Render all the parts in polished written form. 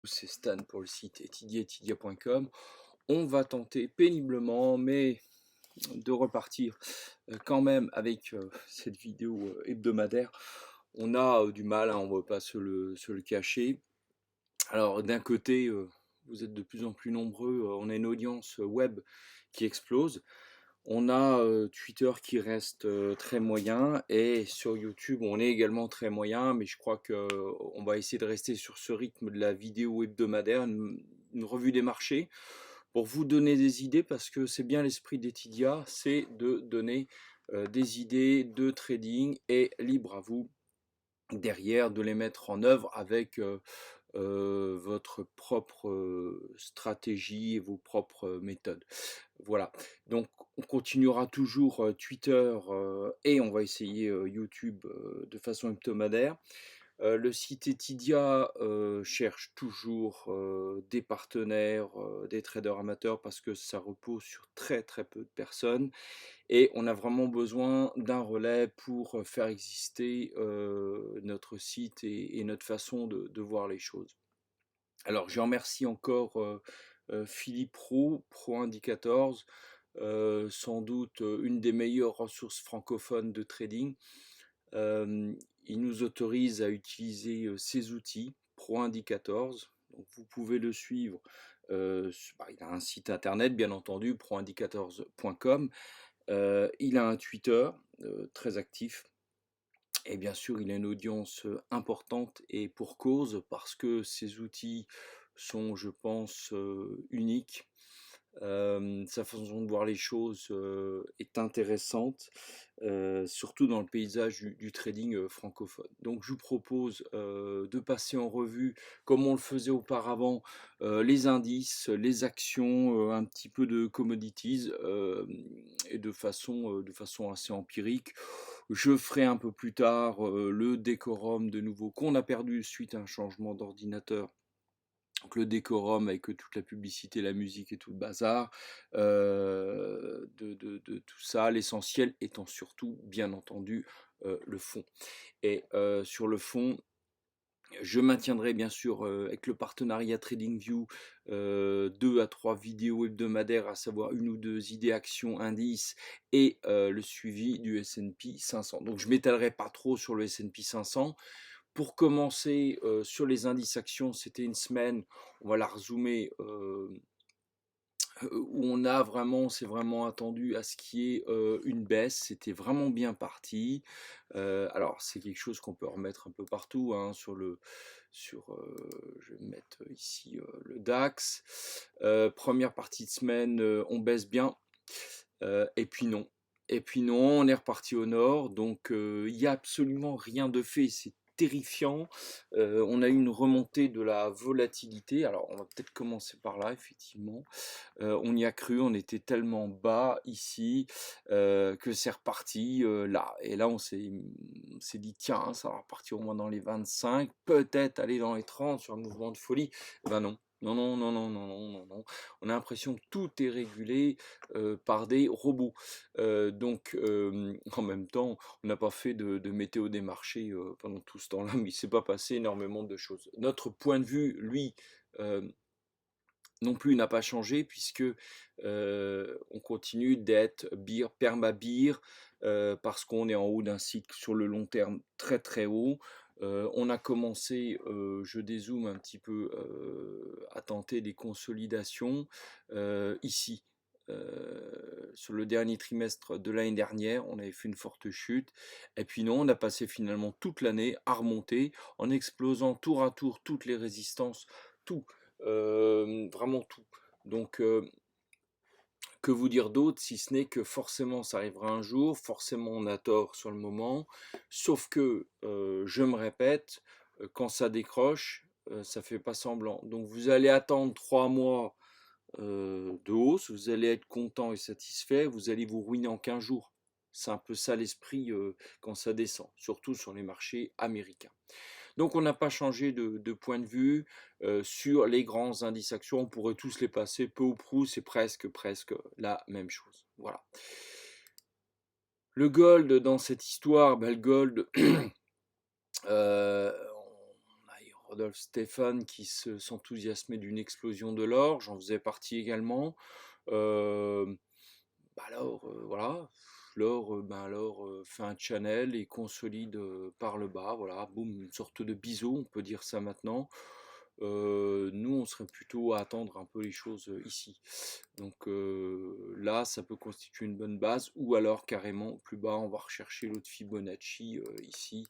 C'est Stan pour le site etidia.com. On va tenter péniblement, mais de repartir quand même avec cette vidéo hebdomadaire. On a du mal, hein, on ne va pas se le cacher. Alors d'un côté, vous êtes de plus en plus nombreux, on a une audience web qui explose. On a Twitter qui reste très moyen et sur YouTube on est également très moyen, mais je crois qu'on va essayer de rester sur ce rythme de la vidéo hebdomadaire, une revue des marchés, pour vous donner des idées parce que c'est bien l'esprit d'Etidia, c'est de donner des idées de trading et libre à vous derrière de les mettre en œuvre avec votre propre stratégie et vos propres méthodes. Voilà, donc on continuera toujours Twitter et on va essayer YouTube de façon hebdomadaire. Le site Etidia cherche toujours des partenaires, des traders amateurs parce que ça repose sur très très peu de personnes et on a vraiment besoin d'un relais pour faire exister notre site et notre façon de voir les choses. Alors, je remercie encore Philippe Roux, Pro Indicators, sans doute une des meilleures ressources francophones de trading. Il nous autorise à utiliser ces outils, Pro Indicators. Donc, vous pouvez le suivre. Il a un site internet, bien entendu, proindicators.com. Il a un Twitter très actif. Et bien sûr, il a une audience importante et pour cause, parce que ces outils sont, je pense, uniques. Sa façon de voir les choses est intéressante, surtout dans le paysage du trading francophone. Donc je vous propose de passer en revue, comme on le faisait auparavant, les indices, les actions, un petit peu de commodities, et de façon assez empirique. Je ferai un peu plus tard le décorum de nouveau qu'on a perdu suite à un changement d'ordinateur. Donc le décorum avec toute la publicité, la musique et tout le bazar, de tout ça, l'essentiel étant surtout, bien entendu, le fond. Et sur le fond, je maintiendrai bien sûr avec le partenariat TradingView 2 à 3 vidéos hebdomadaires, à savoir une ou deux idées, actions, indices et le suivi du S&P 500. Donc je ne m'étalerai pas trop sur le S&P 500. Pour commencer, sur les indices actions, c'était une semaine, on va la rezoomer, où on s'est vraiment attendu à ce qu'il y ait une baisse, c'était vraiment bien parti. Alors c'est quelque chose qu'on peut remettre un peu partout, hein, je vais mettre ici le DAX. Première partie de semaine, on baisse bien, et puis non. Et puis non, on est reparti au nord, donc il n'y a absolument rien de fait, c'est terrifiant. On a eu une remontée de la volatilité, alors on va peut-être commencer par là, effectivement. On y a cru, on était tellement bas ici que c'est reparti là. Et là, on s'est dit, tiens, ça va repartir au moins dans les 25, peut-être aller dans les 30 sur un mouvement de folie. Ben non. Non, non, non, non, non, non, non, non. On a l'impression que tout est régulé par des robots. Donc, en même temps, on n'a pas fait de météo des marchés pendant tout ce temps-là, mais il ne s'est pas passé énormément de choses. Notre point de vue, lui, euh, non plus n'a pas changé puisque on continue d'être perma-beer parce qu'on est en haut d'un cycle sur le long terme très très haut. On a commencé, je dézoome un petit peu, à tenter des consolidations ici. Sur le dernier trimestre de l'année dernière, on avait fait une forte chute, et puis non, on a passé finalement toute l'année à remonter en explosant tour à tour toutes les résistances, tout, vraiment tout. Donc, que vous dire d'autre si ce n'est que forcément ça arrivera un jour, forcément on a tort sur le moment, sauf que, je me répète, quand ça décroche, ça fait pas semblant. Donc vous allez attendre 3 mois de hausse, vous allez être content et satisfait, vous allez vous ruiner en 15 jours. C'est un peu ça l'esprit quand ça descend, surtout sur les marchés américains. Donc on n'a pas changé de point de vue sur les grands indices actions, on pourrait tous les passer, peu ou prou, c'est presque la même chose. Voilà. Le gold dans cette histoire, le gold, on a Rodolphe Stéphane qui s'enthousiasmait d'une explosion de l'or, j'en faisais partie également. Euh, alors, voilà, l'or fait un channel et consolide par le bas, voilà, boum, une sorte de biseau, on peut dire ça maintenant. Nous, on serait plutôt à attendre un peu les choses ici. Donc là, ça peut constituer une bonne base, ou alors carrément plus bas, on va rechercher l'autre Fibonacci ici.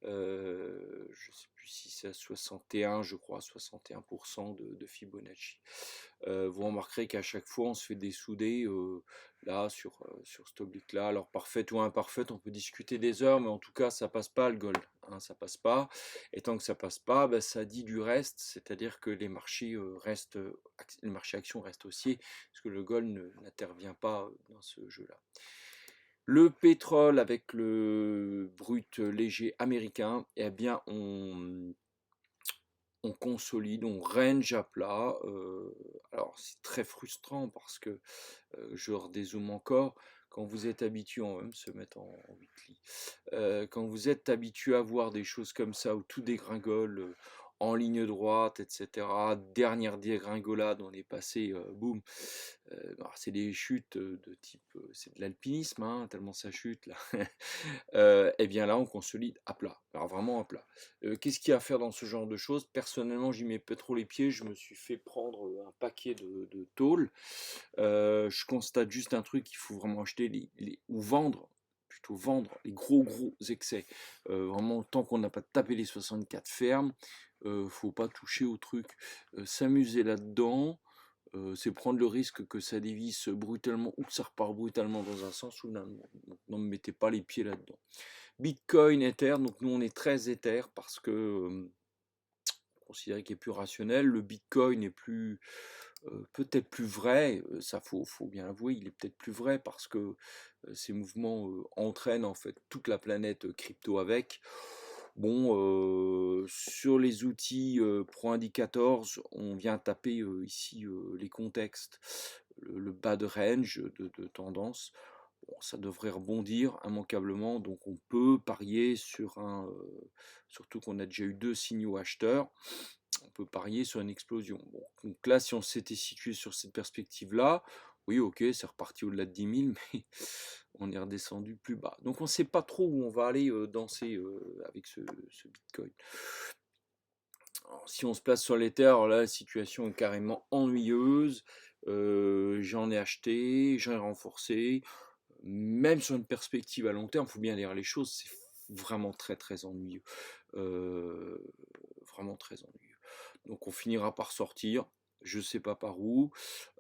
Je ne sais plus si c'est à 61, je crois, 61% de Fibonacci. Vous remarquerez qu'à chaque fois, on se fait dessouder là sur cet oblique-là. Alors parfaite ou imparfaite, on peut discuter des heures, mais en tout cas, ça passe pas le gold. Hein, ça passe pas. Et tant que ça passe pas, ben, ça dit du reste, c'est-à-dire que les marchés les marchés actions restent haussiers, parce que le gold n'intervient pas dans ce jeu-là. Le pétrole avec le brut léger américain, eh bien on consolide, on range à plat. Alors c'est très frustrant parce que je redézoome encore. Quand vous êtes habitué, on va même se mettre en weekly. Quand vous êtes habitué à voir des choses comme ça où tout dégringole en ligne droite, etc. Dernière dégringolade, on est passé, boum. C'est des chutes de type, c'est de l'alpinisme, hein, tellement ça chute là. Et bien là, on consolide à plat. Alors vraiment à plat. Qu'est-ce qu'il y a à faire dans ce genre de choses? Personnellement, j'y mets pas trop les pieds. Je me suis fait prendre un paquet de tôles. Je constate juste un truc, il faut vraiment acheter ou vendre, plutôt vendre les gros excès. Vraiment, tant qu'on n'a pas tapé les 64 fermes, faut pas toucher au truc. S'amuser là-dedans, c'est prendre le risque que ça dévisse brutalement ou que ça repart brutalement dans un sens ou l'autre. Donc, ne me mettez pas les pieds là-dedans. Bitcoin, Ether, donc nous on est très Ether parce que considéré qu'il est plus rationnel. Le Bitcoin est plus peut-être plus vrai, ça faut bien avouer, il est peut-être plus vrai parce que ces mouvements entraînent en fait toute la planète crypto avec. Bon, sur les outils Pro Indicators, on vient taper ici les contextes, le bas de range de tendance. Bon, ça devrait rebondir immanquablement, donc on peut parier sur surtout qu'on a déjà eu 2 signaux acheteurs, on peut parier sur une explosion. Bon, donc là, si on s'était situé sur cette perspective-là, oui, ok, c'est reparti au-delà de 10 000, mais on est redescendu plus bas. Donc on ne sait pas trop où on va aller danser avec ce Bitcoin. Alors, si on se place sur l'Ether, alors là, la situation est carrément ennuyeuse. J'en ai acheté, j'en ai renforcé. Même sur une perspective à long terme, il faut bien lire les choses, c'est vraiment très très ennuyeux. Vraiment très ennuyeux. Donc on finira par sortir, je sais pas par où.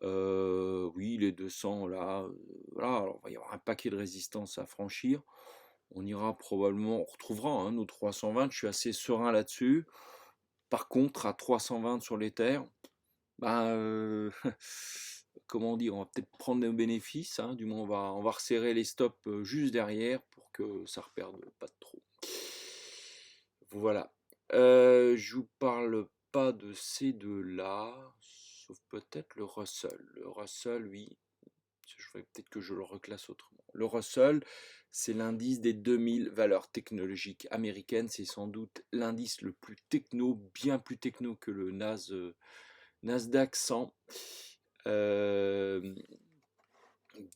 Oui, les 200 là, voilà, alors il va y avoir un paquet de résistances à franchir. On ira probablement, on retrouvera nos 320, je suis assez serein là-dessus. Par contre, à 320 sur les terres, ben, comment dire, on va peut-être prendre nos bénéfices, hein, du moins on va resserrer les stops juste derrière pour que ça ne reperde pas de trop. Voilà. Je vous parle pas de ces deux-là, sauf peut-être le Russell. Le Russell, oui, je ferais peut-être que je le reclasse autrement. Le Russell, c'est l'indice des 2000 valeurs technologiques américaines. C'est sans doute l'indice le plus techno, bien plus techno que le Nasdaq 100.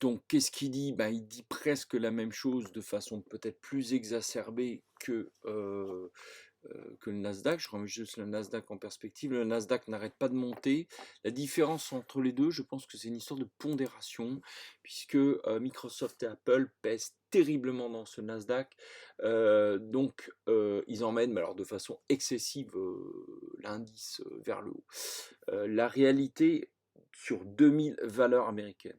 Donc, qu'est-ce qu'il dit? Ben, il dit presque la même chose de façon peut-être plus exacerbée que le Nasdaq. Je remets juste le Nasdaq en perspective. Le Nasdaq n'arrête pas de monter. La différence entre les deux, je pense que c'est une histoire de pondération, puisque Microsoft et Apple pèsent terriblement dans ce Nasdaq. Donc, ils emmènent, mais alors de façon excessive, l'indice vers le haut. La réalité sur 2000 valeurs américaines.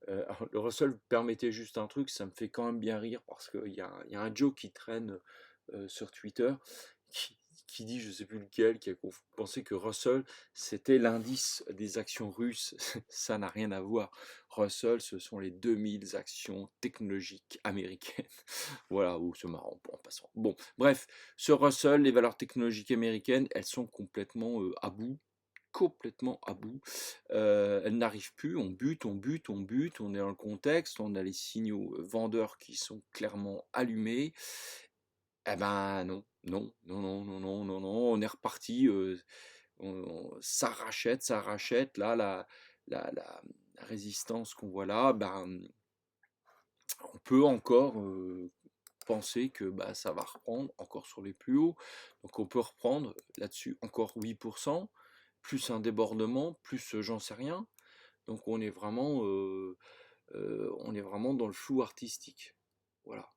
Le Russell permettait juste un truc, ça me fait quand même bien rire parce qu'il y a un joke qui traîne sur Twitter qui dit, je ne sais plus lequel, qui a pensé que Russell c'était l'indice des actions russes. Ça n'a rien à voir. Russell, ce sont les 2000 actions technologiques américaines. Voilà, ou c'est marrant en passant. Bon, bref, ce Russell, les valeurs technologiques américaines, elles sont complètement à bout. Complètement à bout. Elle n'arrive plus, on bute, on est dans le contexte, on a les signaux vendeurs qui sont clairement allumés. Eh ben non, Non, non, non, non, non, non, non, on est reparti, ça rachète. Là, la résistance qu'on voit là, ben, on peut encore penser que bah, ça va reprendre encore sur les plus hauts. Donc on peut reprendre là-dessus encore 8%, plus un débordement, plus j'en sais rien. Donc on est vraiment dans le flou artistique. Voilà.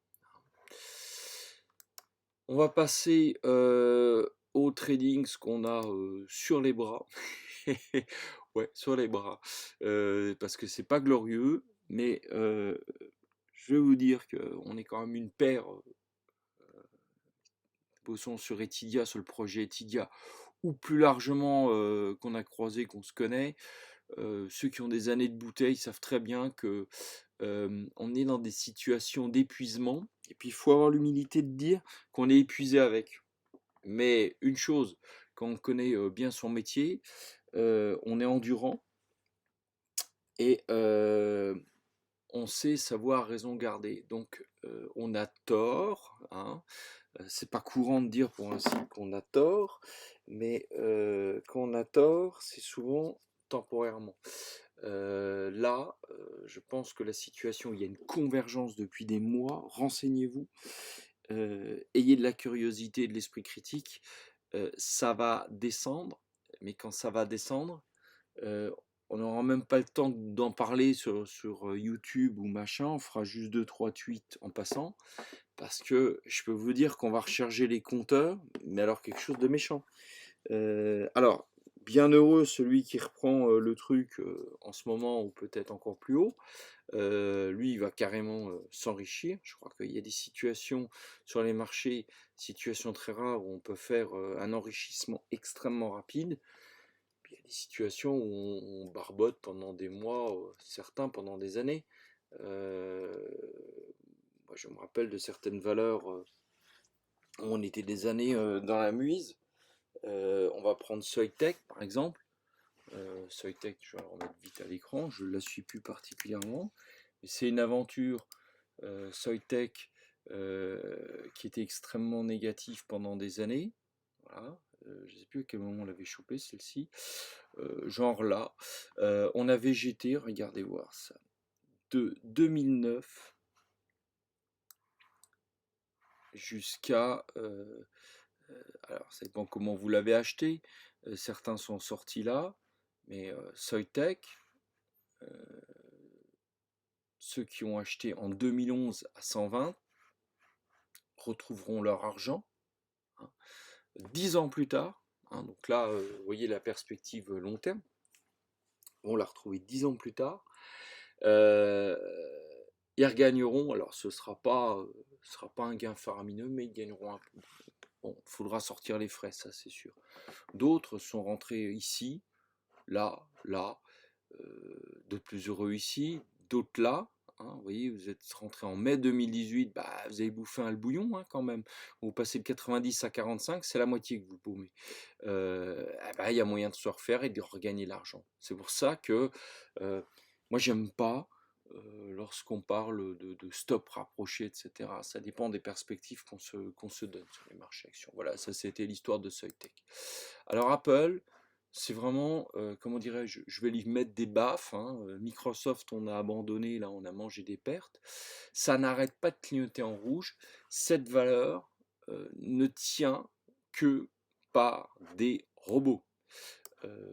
On va passer au trading, ce qu'on a sur les bras. Ouais, sur les bras. Parce que c'est pas glorieux, mais je vais vous dire qu'on est quand même une paire. Bossons sur Etidia, sur le projet Etidia, ou plus largement qu'on a croisé, qu'on se connaît. Ceux qui ont des années de bouteille savent très bien que on est dans des situations d'épuisement. Et puis il faut avoir l'humilité de dire qu'on est épuisé avec. Mais une chose, quand on connaît bien son métier, on est endurant et on sait savoir raison garder. Donc on a tort, hein. C'est pas courant de dire pour ainsi qu'on a tort, mais quand on a tort, c'est souvent temporairement. Là, je pense que la situation, il y a une convergence depuis des mois. Renseignez-vous, ayez de la curiosité et de l'esprit critique. Ça va descendre, mais quand ça va descendre, on n'aura même pas le temps d'en parler sur YouTube ou machin. On fera juste 2-3 tweets en passant. Parce que je peux vous dire qu'on va recharger les compteurs, mais alors quelque chose de méchant. Alors, bien heureux celui qui reprend le truc en ce moment ou peut-être encore plus haut. Lui, il va carrément s'enrichir. Je crois qu'il y a des situations sur les marchés, situations très rares où on peut faire un enrichissement extrêmement rapide. Puis il y a des situations où on barbote pendant des mois, certains pendant des années. Moi, je me rappelle de certaines valeurs où on était des années dans la muise. On va prendre Soitec par exemple. Soitec, je vais la remettre vite à l'écran, je ne la suis plus particulièrement. Mais c'est une aventure Soitec qui était extrêmement négative pendant des années. Voilà. Je ne sais plus à quel moment on l'avait chopé celle-ci. Genre là. On avait GT, regardez voir ça. De 2009 jusqu'à alors, ça dépend comment vous l'avez acheté. Certains sont sortis là, mais Soitec, ceux qui ont acheté en 2011 à 120 retrouveront leur argent hein, 10 ans plus tard. Hein, donc là, vous voyez la perspective long terme. On l'a retrouvé 10 ans plus tard. Ils regagneront. Alors, ce sera pas un gain faramineux, mais ils gagneront un peu. Bon, il faudra sortir les frais, ça c'est sûr. D'autres sont rentrés ici, là, d'autres plus heureux ici, d'autres là. Hein, vous voyez, vous êtes rentré en mai 2018, bah, vous avez bouffé un bouillon hein, quand même. Vous passez de 90 à 45, c'est la moitié que vous paumez. Bah, y a moyen de se refaire et de regagner l'argent. C'est pour ça que moi, j'aime pas lorsqu'on parle de stop rapproché, etc. Ça dépend des perspectives qu'on se donne sur les marchés actions. Voilà, ça c'était l'histoire de Soitec. Alors Apple, c'est vraiment, comment dirais-je, je vais lui mettre des baffes. Hein. Microsoft, on a abandonné, là, on a mangé des pertes. Ça n'arrête pas de clignoter en rouge. Cette valeur ne tient que par des robots.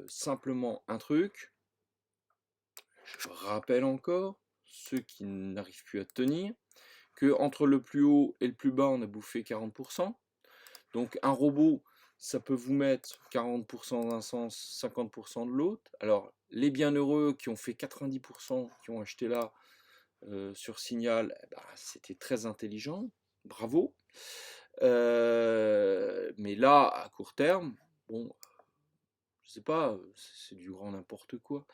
Simplement un truc, je rappelle encore, ceux qui n'arrivent plus à tenir, que entre le plus haut et le plus bas, on a bouffé 40%. Donc un robot, ça peut vous mettre 40% d'un sens, 50% de l'autre. Alors les bienheureux qui ont fait 90%, qui ont acheté là sur Signal, eh ben, c'était très intelligent, bravo. Mais là, à court terme, bon, je sais pas, c'est du grand n'importe quoi.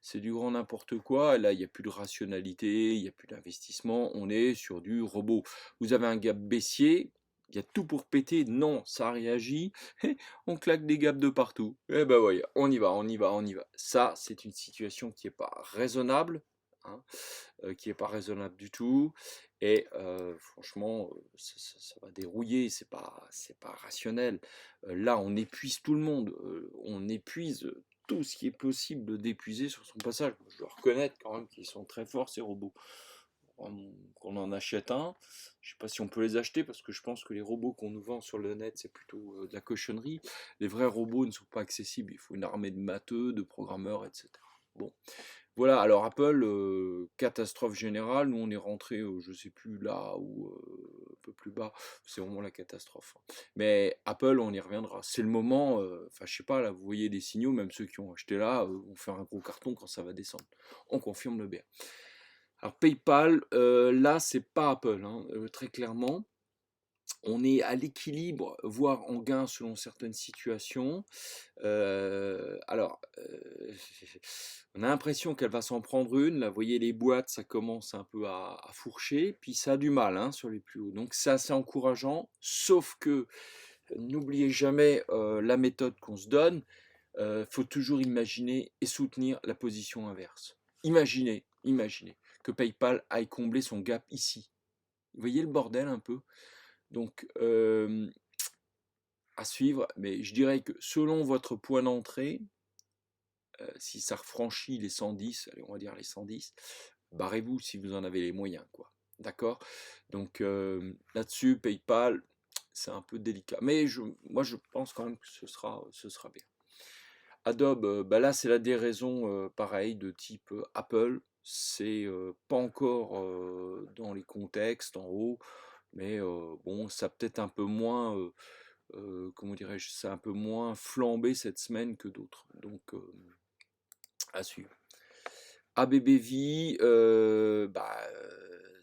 C'est du grand n'importe quoi. Là, il n'y a plus de rationalité, il n'y a plus d'investissement. On est sur du robot. Vous avez un gap baissier, il y a tout pour péter. Non, ça réagit. On claque des gaps de partout. Eh ben voyez, on y va, on y va, on y va. Ça, c'est une situation qui n'est pas raisonnable. Hein, qui n'est pas raisonnable du tout. Et franchement, ça va dérouiller, c'est pas rationnel. Là, on épuise tout le monde, on épuise tout ce qui est possible d'épuiser sur son passage. Je dois reconnaître quand même qu'ils sont très forts ces robots. Qu'on en achète un. Je sais pas si on peut les acheter parce que je pense que les robots qu'on nous vend sur le net, c'est plutôt de la cochonnerie. Les vrais robots ne sont pas accessibles. Il faut une armée de matheux, de programmeurs, etc. Bon, voilà. Alors Apple, catastrophe générale. Nous, on est rentré, je sais plus là ou un peu plus bas. C'est vraiment la catastrophe. Mais Apple, on y reviendra. C'est le moment. Enfin, je sais pas. Là, vous voyez des signaux. Même ceux qui ont acheté là vont faire un gros carton quand ça va descendre. On confirme le bien. Alors PayPal, là, c'est pas Apple, hein, très clairement. On est à l'équilibre, voire en gain selon certaines situations. Alors, on a l'impression qu'elle va s'en prendre une. Là, vous voyez, les boîtes, ça commence un peu à fourcher. Puis ça a du mal hein, sur les plus hauts. Donc c'est assez encourageant. Sauf que, n'oubliez jamais la méthode qu'on se donne. Faut toujours imaginer et soutenir la position inverse. Imaginez que PayPal aille combler son gap ici. Vous voyez le bordel un peu. Donc à suivre, mais je dirais que selon votre point d'entrée, si ça franchit les 110, allez on va dire les 110, barrez-vous si vous en avez les moyens, quoi. D'accord. Donc là-dessus, PayPal, c'est un peu délicat. Mais moi je pense quand même que ce sera bien. Adobe, bah là c'est la déraison pareil de type Apple, c'est pas encore dans les contextes en haut, mais bon ça peut-être un peu moins, comment dirais-je, ça a un peu moins flambé cette semaine que d'autres, donc à suivre. ABBV,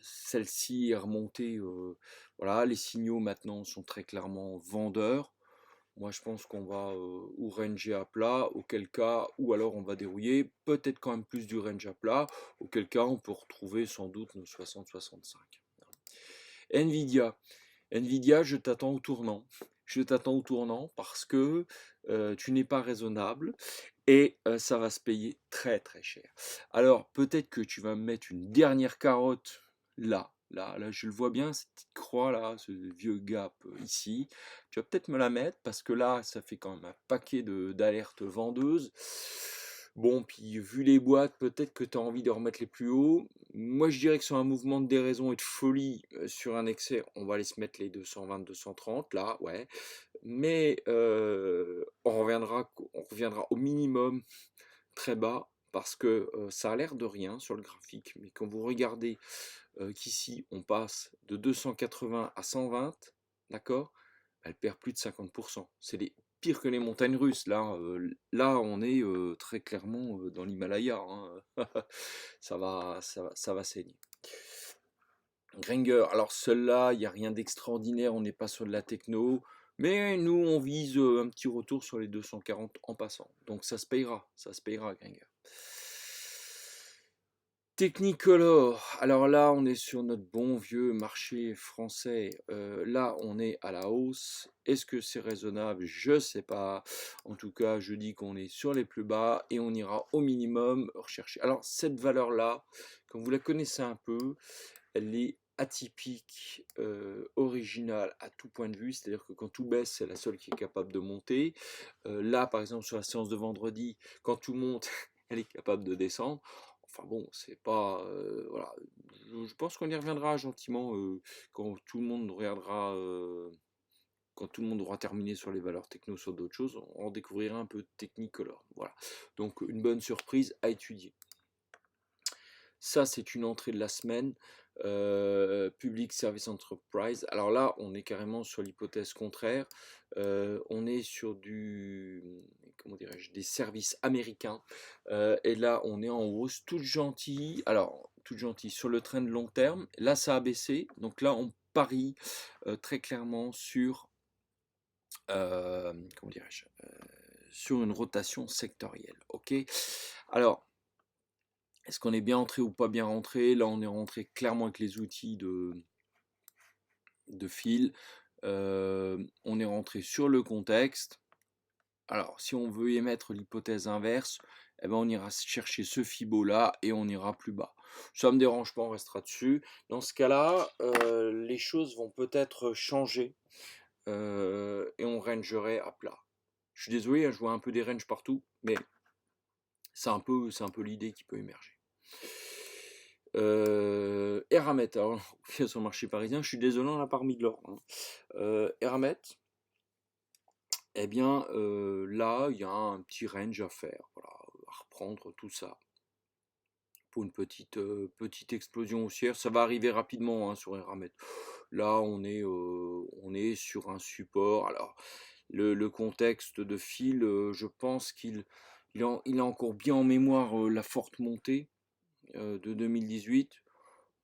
celle-ci est remontée, voilà, les signaux maintenant sont très clairement vendeurs. Moi, je pense qu'on va ou ranger à plat, auquel cas, ou alors on va dérouiller, peut-être quand même plus du range à plat, auquel cas on peut retrouver sans doute nos 60-65. Nvidia. Nvidia, je t'attends au tournant. Je t'attends au tournant parce que tu n'es pas raisonnable et ça va se payer très très cher. Alors peut-être que tu vas me mettre une dernière carotte là, je le vois bien, cette petite croix là, ce vieux gap ici. Tu vas peut-être me la mettre parce que là, ça fait quand même un paquet d'alertes vendeuses. Bon, puis vu les boîtes, peut-être que tu as envie de remettre les plus hauts. Moi, je dirais que sur un mouvement de déraison et de folie, sur un excès, on va aller se mettre les 220, 230, là, ouais. Mais on reviendra au minimum très bas parce que ça a l'air de rien sur le graphique. Mais quand vous regardez qu'ici, on passe de 280 à 120, d'accord? Elle perd plus de 50%. C'est pire que les montagnes russes. Là on est très clairement dans l'Himalaya, hein. Ça va saigner. Grainger, alors celle-là, il n'y a rien d'extraordinaire, on n'est pas sur de la techno, mais nous, on vise un petit retour sur les 240 en passant. Donc ça se payera, Grainger. Technicolor, alors là on est sur notre bon vieux marché français, là on est à la hausse, est-ce que c'est raisonnable? Je sais pas, en tout cas je dis qu'on est sur les plus bas et on ira au minimum rechercher. Alors cette valeur là, quand vous la connaissez un peu, elle est atypique, originale à tout point de vue, c'est-à-dire que quand tout baisse c'est la seule qui est capable de monter, là par exemple sur la séance de vendredi, quand tout monte elle est capable de descendre. Enfin bon, c'est pas. Voilà. Je pense qu'on y reviendra gentiment quand tout le monde regardera. Quand tout le monde aura terminé sur les valeurs techno, sur d'autres choses, on découvrira un peu de Technicolor. Voilà. Donc une bonne surprise à étudier. Ça, c'est une entrée de la semaine. Public Service Enterprise. Alors là, on est carrément sur l'hypothèse contraire. On est sur comment dirais-je, des services américains. Et là, on est en hausse, toute gentille. Alors, toute gentille sur le train de long terme. Là, ça a baissé. Donc là, on parie très clairement sur, comment dirais-je, sur une rotation sectorielle. Ok. Alors, est-ce qu'on est bien rentré ou pas bien rentré? Là, on est rentré clairement avec les outils de fil. On est rentré sur le contexte. Alors, si on veut émettre l'hypothèse inverse, eh ben, on ira chercher ce Fibo là et on ira plus bas. Ça me dérange pas, on restera dessus. Dans ce cas-là, les choses vont peut-être changer et on rangerait à plat. Je suis désolé, hein, je vois un peu des ranges partout, mais c'est un peu l'idée qui peut émerger. Eramet, alors on revient sur le marché parisien, je suis désolé, on n'a pas remis de l'or. Hein. Eramet, eh bien là, il y a un petit range à faire, voilà, à reprendre tout ça. Pour une petite explosion haussière, ça va arriver rapidement hein, sur Eramet. Là, on est sur un support. Alors, le contexte de Phil, je pense qu'il a encore bien en mémoire la forte montée de 2018.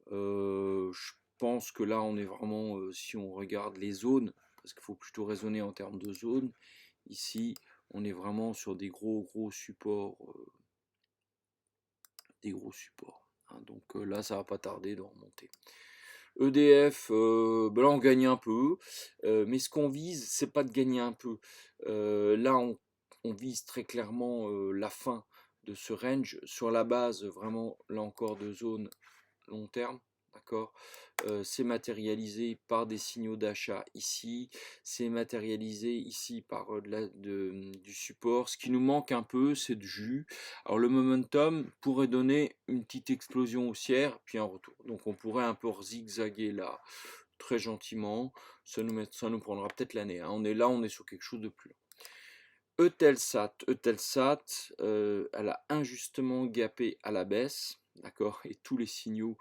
Je pense que là, on est vraiment, si on regarde les zones, parce qu'il faut plutôt raisonner en termes de zones, ici, on est vraiment sur des gros supports. Hein. Donc là, ça va pas tarder de remonter. EDF, ben là on gagne un peu, mais ce qu'on vise, c'est pas de gagner un peu. Là, on vise très clairement la fin de ce range sur la base vraiment, là encore, de zone long terme. D'accord, c'est matérialisé par des signaux d'achat ici, c'est matérialisé ici par du support. Ce qui nous manque un peu, c'est de jus. Alors le momentum pourrait donner une petite explosion haussière, puis un retour. Donc on pourrait un peu zigzaguer là, très gentiment. Ça nous prendra peut-être l'année. Hein. On est sur quelque chose de plus long. Eutelsat, elle a injustement gapé à la baisse, d'accord, et tous les signaux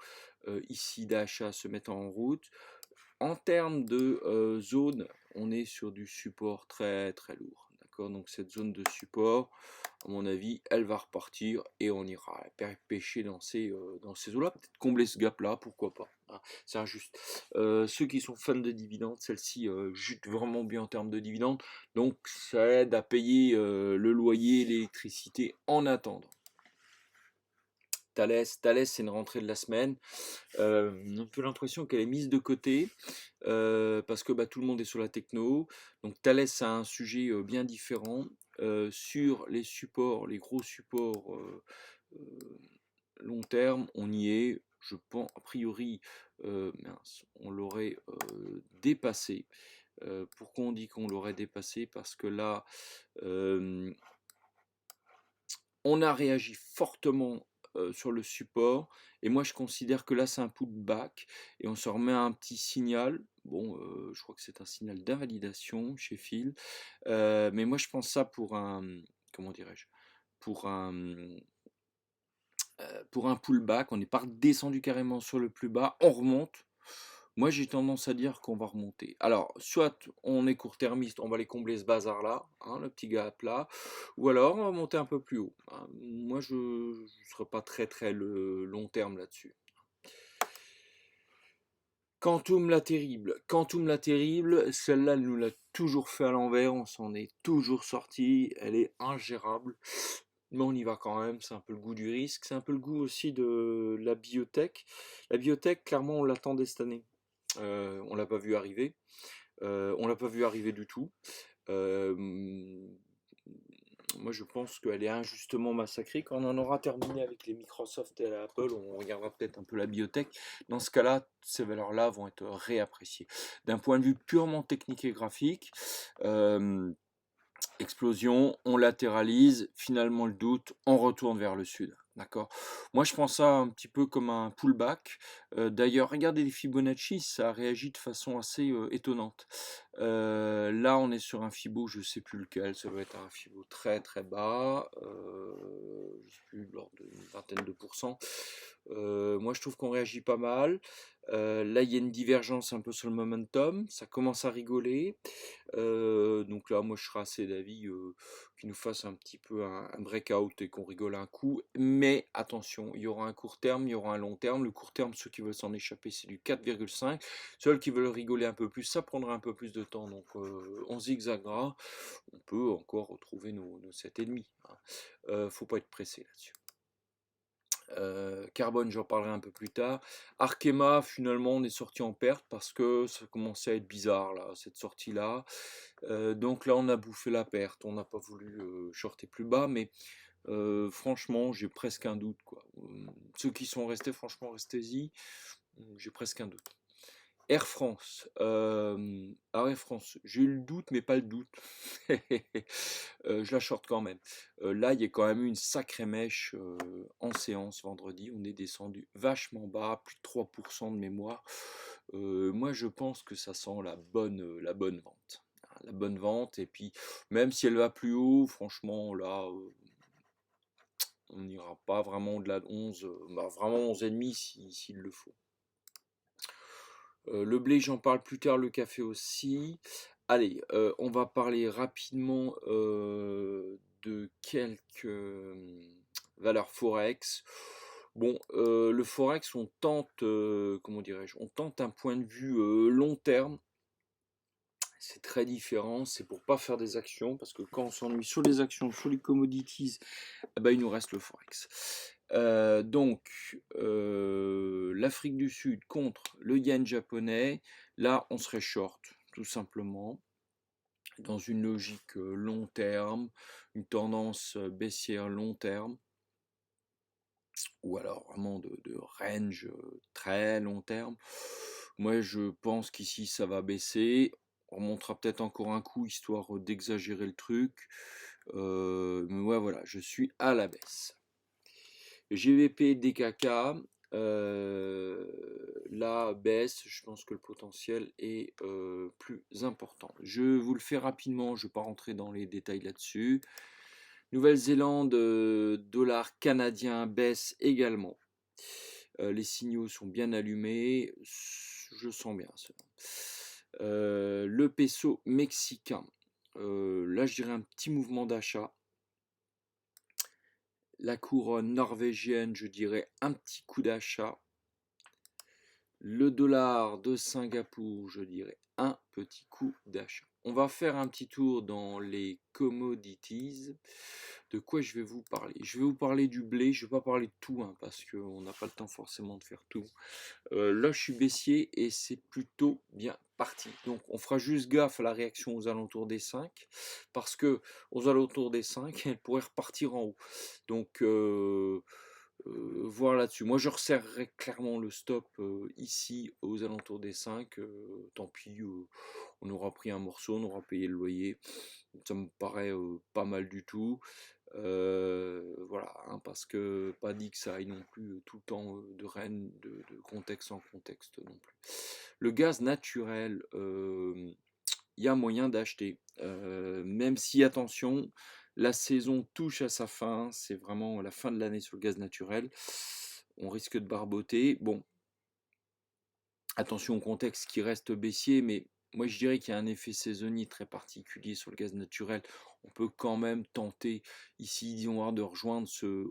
ici d'achat se mettent en route. En termes de zone, on est sur du support très très lourd, d'accord. Donc cette zone de support, à mon avis, elle va repartir et on ira pêcher dans ces eaux-là, peut-être combler ce gap-là, pourquoi pas. Hein. C'est injuste. Ceux qui sont fans de dividendes, celle-ci jute vraiment bien en termes de dividendes, donc ça aide à payer le loyer, l'électricité en attendant. Thales, c'est une rentrée de la semaine. On a un peu l'impression qu'elle est mise de côté parce que tout le monde est sur la techno. Donc Thales a un sujet bien différent. Sur les supports, les gros supports long terme, on y est. Je pense, a priori, on l'aurait dépassé. Pourquoi on dit qu'on l'aurait dépassé? Parce que là, on a réagi fortement sur le support et moi je considère que là c'est un pullback et on se remet à un petit signal. Bon, je crois que c'est un signal d'invalidation chez Phil, mais moi je pense ça pour un, comment dirais-je, pour un pullback. On n'est pas redescendu carrément sur le plus bas, on remonte. Moi, j'ai tendance à dire qu'on va remonter. Alors, soit on est court-termiste, on va aller combler ce bazar-là, hein, le petit gap là, ou alors on va monter un peu plus haut. Hein. Moi, je ne serai pas très très le long terme là-dessus. Quantum la terrible, celle-là, elle nous l'a toujours fait à l'envers, on s'en est toujours sorti, elle est ingérable. Mais on y va quand même, c'est un peu le goût du risque, c'est un peu le goût aussi de la biotech. La biotech, clairement, on l'attendait cette année. On l'a pas vu arriver. On l'a pas vu arriver du tout. Euh, Moi, je pense qu'elle est injustement massacrée. Quand on en aura terminé avec les Microsoft et la Apple, on regardera peut-être un peu la biotech. Dans ce cas-là, ces valeurs-là vont être réappréciées. D'un point de vue purement technique et graphique, explosion, on latéralise, finalement le doute, on retourne vers le sud. D'accord. Moi, je prends ça un petit peu comme un pullback. D'ailleurs, regardez les Fibonacci, ça réagit de façon assez étonnante. Là, on est sur un Fibo, je ne sais plus lequel, ça doit être un Fibo très très bas, je ne sais plus, de l'ordre d'une vingtaine de pourcents. Moi, je trouve qu'on réagit pas mal. Là, il y a une divergence un peu sur le momentum, ça commence à rigoler. Donc là, moi, je serais assez d'avis qu'il nous fasse un petit peu un breakout et qu'on rigole un coup. Mais attention, il y aura un court terme, il y aura un long terme. Le court terme, ceux qui veulent s'en échapper, c'est du 4,5. Ceux qui veulent rigoler un peu plus, ça prendra un peu plus de temps. Donc on zigzagera. On peut encore retrouver nos 7,5. Hein. Faut pas être pressé là-dessus. Carbone, j'en parlerai un peu plus tard. Arkema, finalement, on est sorti en perte parce que ça commençait à être bizarre, là, cette sortie-là. Donc là, on a bouffé la perte. On n'a pas voulu shorter plus bas, mais franchement, j'ai presque un doute, quoi. Ceux qui sont restés, franchement, restez-y. J'ai presque un doute. Air France. Alors Air France, j'ai eu le doute, mais pas le doute. Je la short quand même. Là, il y a quand même eu une sacrée mèche en séance vendredi. On est descendu vachement bas, plus de 3% de mémoire. Moi, je pense que ça sent la bonne vente. La bonne vente. Et puis, même si elle va plus haut, franchement, là, on n'ira pas vraiment au-delà de 11, vraiment 11,5 s'il le faut. Le blé, j'en parle plus tard, le café aussi. Allez, on va parler rapidement de quelques valeurs Forex. Bon, le Forex, on tente, comment dirais-je, on tente un point de vue long terme. C'est très différent, c'est pour pas faire des actions, parce que quand on s'ennuie sur les actions, sur les commodities, eh ben, il nous reste le Forex. L'Afrique du Sud contre le yen japonais, là on serait short, tout simplement, dans une logique long terme, une tendance baissière long terme, ou alors vraiment de range très long terme. Moi je pense qu'ici ça va baisser, on remontera peut-être encore un coup histoire d'exagérer le truc, mais ouais voilà, je suis à la baisse. GVP, DKK, la baisse, je pense que le potentiel est plus important. Je vous le fais rapidement, je ne vais pas rentrer dans les détails là-dessus. Nouvelle-Zélande, dollar canadien baisse également. Les signaux sont bien allumés, je sens bien ça. Le peso mexicain, là je dirais un petit mouvement d'achat. La couronne norvégienne, je dirais un petit coup d'achat. Le dollar de Singapour, je dirais un petit coup d'achat. On va faire un petit tour dans les commodities. De quoi je vais vous parler? Je vais vous parler du blé. Je ne vais pas parler de tout, hein, parce qu'on n'a pas le temps forcément de faire tout. Là, je suis baissier et c'est plutôt bien parti. Donc, on fera juste gaffe à la réaction aux alentours des 5, parce que aux alentours des 5, elle pourrait repartir en haut. Donc, voir là-dessus. Moi, je resserrerai clairement le stop ici aux alentours des 5. Tant pis, on aura pris un morceau, on aura payé le loyer. Ça me paraît pas mal du tout. Voilà, hein, parce que pas dit que ça aille non plus tout le temps de Rennes, de contexte en contexte non plus. Le gaz naturel, il y a moyen d'acheter. Même si, attention, la saison touche à sa fin, c'est vraiment la fin de l'année sur le gaz naturel. On risque de barboter. Bon, attention au contexte qui reste baissier, mais moi je dirais qu'il y a un effet saisonnier très particulier sur le gaz naturel. On peut quand même tenter ici, disons, de rejoindre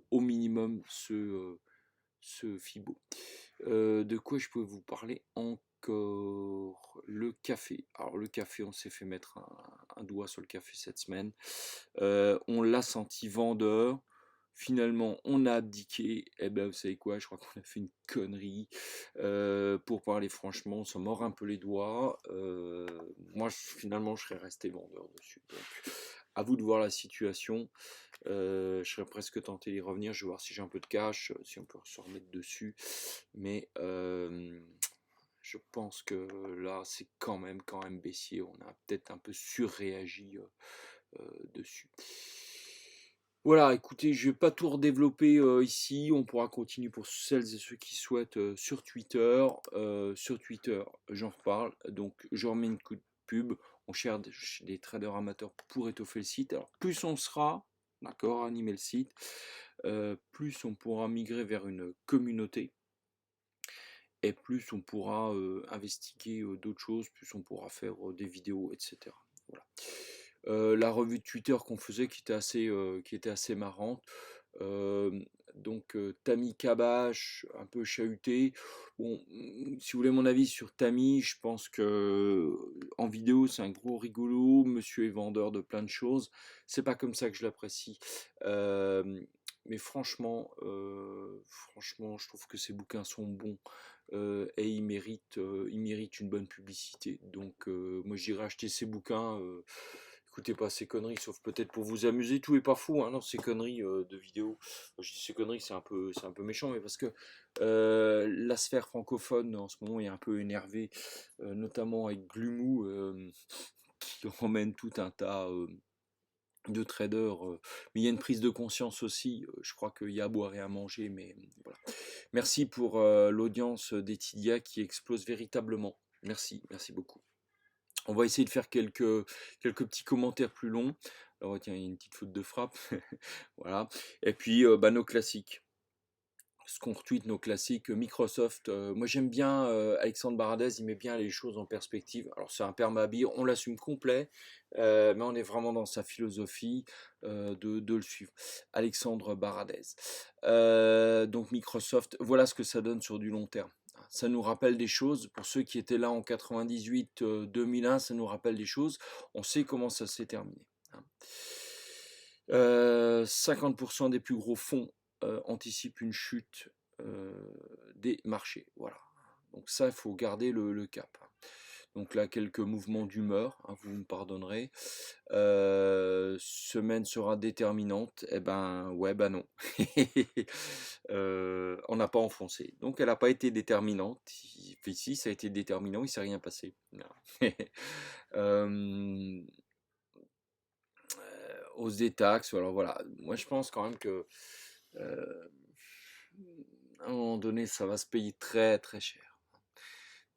au minimum ce FIBO. De quoi je peux vous parler encore? Le café. Alors le café, on s'est fait mettre un doigt sur le café cette semaine. On l'a senti vendeur. Finalement, on a abdiqué. Eh ben, vous savez quoi? Je crois qu'on a fait une connerie. Pour parler franchement, on s'en mord un peu les doigts. Moi, finalement, je serais resté vendeur dessus. Donc, à vous de voir la situation. Je serais presque tenté d'y revenir. Je vais voir si j'ai un peu de cash, si on peut se remettre dessus. Mais je pense que là, c'est quand même baissier. On a peut-être un peu surréagi dessus. Voilà, écoutez, je ne vais pas tout redévelopper ici. On pourra continuer pour celles et ceux qui souhaitent sur Twitter. Sur Twitter, j'en reparle. Donc, je remets une coup de pub. On cherche des traders amateurs pour étoffer le site. Alors, plus on sera, d'accord, animer le site, plus on pourra migrer vers une communauté. Et plus on pourra investiguer d'autres choses, plus on pourra faire des vidéos, etc. Voilà. La revue de Twitter qu'on faisait qui était assez marrante. Donc Tammy Kabash, un peu chahuté. Bon, si vous voulez mon avis sur Tammy, je pense que en vidéo c'est un gros rigolo. Monsieur est vendeur de plein de choses. C'est pas comme ça que je l'apprécie. mais franchement, je trouve que ces bouquins sont bons et ils méritent une bonne publicité. Donc, moi, j'irai acheter ces bouquins. Écoutez pas ces conneries, sauf peut-être pour vous amuser. Tout est pas fou, hein, non, ces conneries de vidéos. Je dis ces conneries, c'est un peu méchant, mais parce que la sphère francophone en ce moment est un peu énervée, notamment avec Glumou, qui emmène tout un tas de traders. Mais il y a une prise de conscience aussi. Je crois qu'il y a à boire et à manger, mais voilà. Merci pour l'audience d'Etidia qui explose véritablement. Merci, merci beaucoup. On va essayer de faire quelques petits commentaires plus longs. Alors tiens, il y a une petite faute de frappe. Voilà. Et puis bah, nos classiques. Ce qu'on retweet, nos classiques Microsoft. Moi j'aime bien Alexandre Baradez, il met bien les choses en perspective. Alors c'est un permabir, on l'assume complet, mais on est vraiment dans sa philosophie de le suivre. Alexandre Baradez. Donc Microsoft, voilà ce que ça donne sur du long terme. Ça nous rappelle des choses, pour ceux qui étaient là en 98, 2001, ça nous rappelle des choses. On sait comment ça s'est terminé. 50% des plus gros fonds anticipent une chute des marchés. Voilà. Donc ça, il faut garder le cap. Donc là, quelques mouvements d'humeur, hein, vous me pardonnerez. Semaine sera déterminante. Eh ben, ouais, ben non. On n'a pas enfoncé. Donc elle n'a pas été déterminante. Ici, ça a été déterminant, il ne s'est rien passé. Hausse des taxes, alors voilà. Moi, je pense quand même que à un moment donné, ça va se payer très très cher.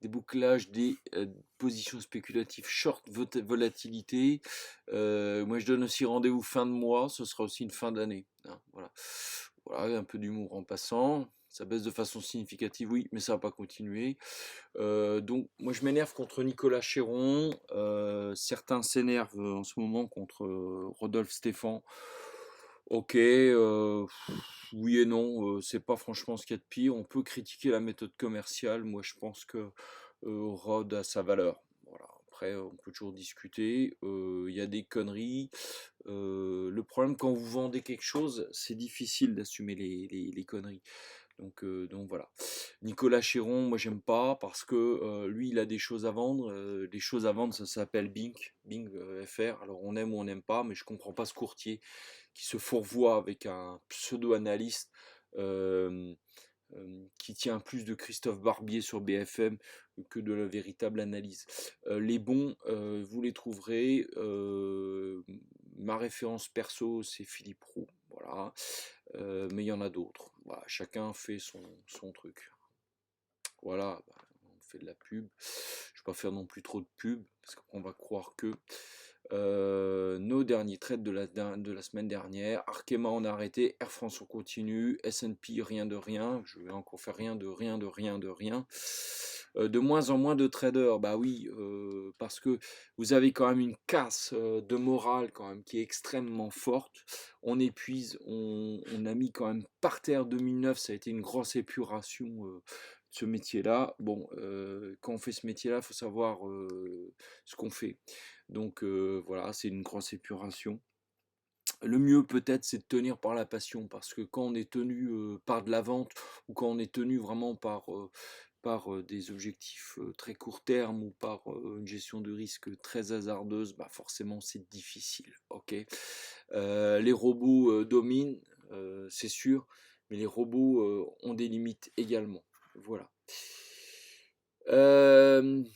Débouclage des positions spéculatives short volatilité. Moi, je donne aussi rendez-vous fin de mois. Ce sera aussi une fin d'année. Hein, voilà. Voilà, un peu d'humour en passant. Ça baisse de façon significative, oui, mais ça va pas continuer. Donc, moi, je m'énerve contre Nicolas Chéron. Certains s'énervent en ce moment contre Rodolphe Stéphan. Ok, oui et non, c'est pas franchement ce qu'il y a de pire. On peut critiquer la méthode commerciale. Moi, je pense que Rod a sa valeur. Voilà. Après, on peut toujours discuter. Il y a des conneries. Le problème, quand vous vendez quelque chose, c'est difficile d'assumer les conneries. Donc voilà. Nicolas Chéron, moi j'aime pas parce que lui il a des choses à vendre. Les choses à vendre, ça s'appelle Bing FR. Alors on aime ou on n'aime pas, mais je comprends pas ce courtier qui se fourvoie avec un pseudo-analyste euh, qui tient plus de Christophe Barbier sur BFM que de la véritable analyse. Les bons, vous les trouverez. Ma référence perso, c'est Philippe Roux. Voilà. Mais il y en a d'autres. Voilà, chacun fait son truc. Voilà, bah, on fait de la pub. Je ne vais pas faire non plus trop de pub, parce qu'on va croire que nos derniers trades de la semaine dernière, Arkema on a arrêté, Air France on continue, S&P rien de rien, je vais encore faire rien de rien de rien de rien. De moins en moins de traders, bah oui, parce que vous avez quand même une casse de morale quand même qui est extrêmement forte. On épuise, on a mis quand même par terre 2009, ça a été une grosse épuration ce métier-là. Bon, quand on fait ce métier-là, il faut savoir ce qu'on fait. Donc voilà, c'est une grosse épuration. Le mieux peut-être c'est de tenir par la passion parce que quand on est tenu par de la vente ou quand on est tenu vraiment par des objectifs très court terme ou par une gestion de risque très hasardeuse, bah forcément c'est difficile. Ok, les robots dominent, c'est sûr, mais les robots ont des limites également. Voilà.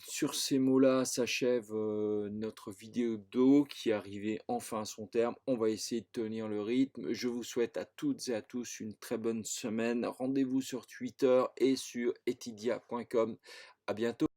Sur ces mots-là s'achève notre vidéo d'eau qui est arrivée enfin à son terme. On va essayer de tenir le rythme. Je vous souhaite à toutes et à tous une très bonne semaine. Rendez-vous sur Twitter et sur etidia.com. À bientôt.